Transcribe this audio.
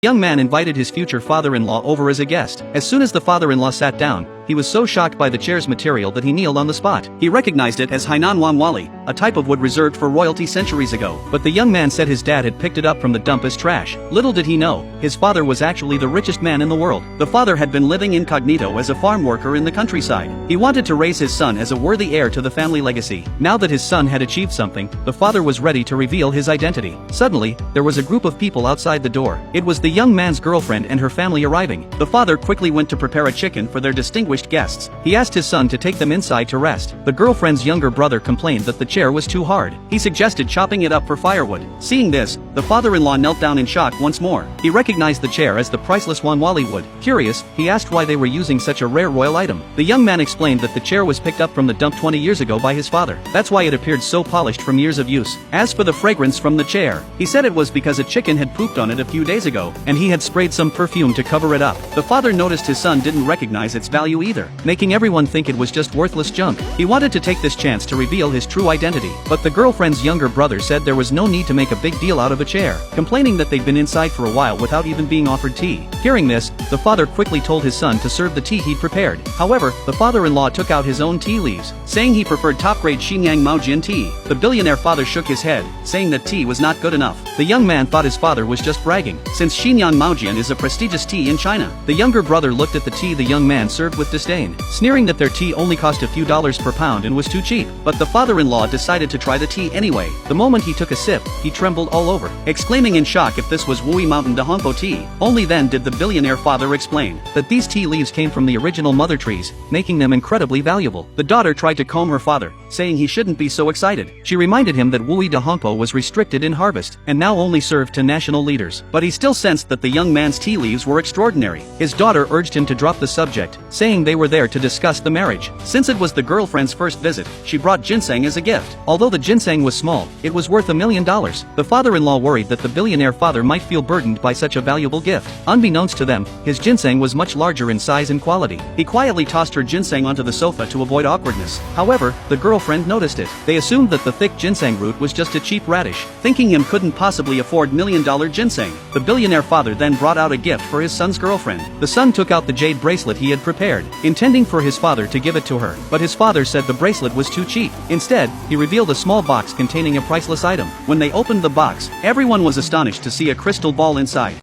The young man invited his future father-in-law over as a guest. As soon as the father-in-law sat down, he was so shocked by the chair's material that he kneeled on the spot. He recognized it as Hainan Wanwali, a type of wood reserved for royalty centuries ago. But the young man said his dad had picked it up from the dump as trash. Little did he know, his father was actually the richest man in the world. The father had been living incognito as a farm worker in the countryside. He wanted to raise his son as a worthy heir to the family legacy. Now that his son had achieved something, the father was ready to reveal his identity. Suddenly, there was a group of people outside the door. It was the young man's girlfriend and her family arriving. The father quickly went to prepare a chicken for their distinguished guests. He asked his son to take them inside to rest. The girlfriend's younger brother complained that the chair was too hard. He suggested chopping it up for firewood. Seeing this, the father-in-law knelt down in shock once more. He recognized the chair as the priceless Wanwali wood. Curious, he asked why they were using such a rare royal item. The young man explained that the chair was picked up from the dump 20 years ago by his father. That's why it appeared so polished from years of use. As for the fragrance from the chair, he said it was because a chicken had pooped on it a few days ago, and he had sprayed some perfume to cover it up. The father noticed his son didn't recognize its value either, making everyone think it was just worthless junk. He wanted to take this chance to reveal his true identity, but the girlfriend's younger brother said there was no need to make a big deal out of a chair, complaining that they'd been inside for a while without even being offered tea. Hearing this, the father quickly told his son to serve the tea he'd prepared. However, the father-in-law took out his own tea leaves, saying he preferred top-grade Xinyang Maojian tea. The billionaire father shook his head, saying that tea was not good enough. The young man thought his father was just bragging, since Xinyang Maojian is a prestigious tea in China. The younger brother looked at the tea the young man served with disdain, sneering that their tea only cost a few dollars per pound and was too cheap. But the father-in-law decided to try the tea anyway. The moment he took a sip, he trembled all over, exclaiming in shock if this was Wui Mountain Dahongpo tea. Only then did the billionaire father explain that these tea leaves came from the original mother trees, making them incredibly valuable. The daughter tried to calm her father, saying he shouldn't be so excited. She reminded him that Wui Dahongpo was restricted in harvest, and now only served to national leaders. But he still sensed that the young man's tea leaves were extraordinary. His daughter urged him to drop the subject, saying they were there to discuss the marriage. Since it was the girlfriend's first visit, she brought ginseng as a gift. Although the ginseng was small, it was worth $1 million. The father-in-law worried that the billionaire father might feel burdened by such a valuable gift. Unbeknownst to them, his ginseng was much larger in size and quality. He quietly tossed her ginseng onto the sofa to avoid awkwardness. However, the girlfriend noticed it. They assumed that the thick ginseng root was just a cheap radish, thinking him couldn't possibly afford $1 million ginseng. The billionaire father then brought out a gift for his son's girlfriend. The son took out the jade bracelet he had prepared, intending for his father to give it to her. But his father said the bracelet was too cheap. Instead, he revealed a small box containing a priceless item. When they opened the box, everyone was astonished to see a crystal ball inside.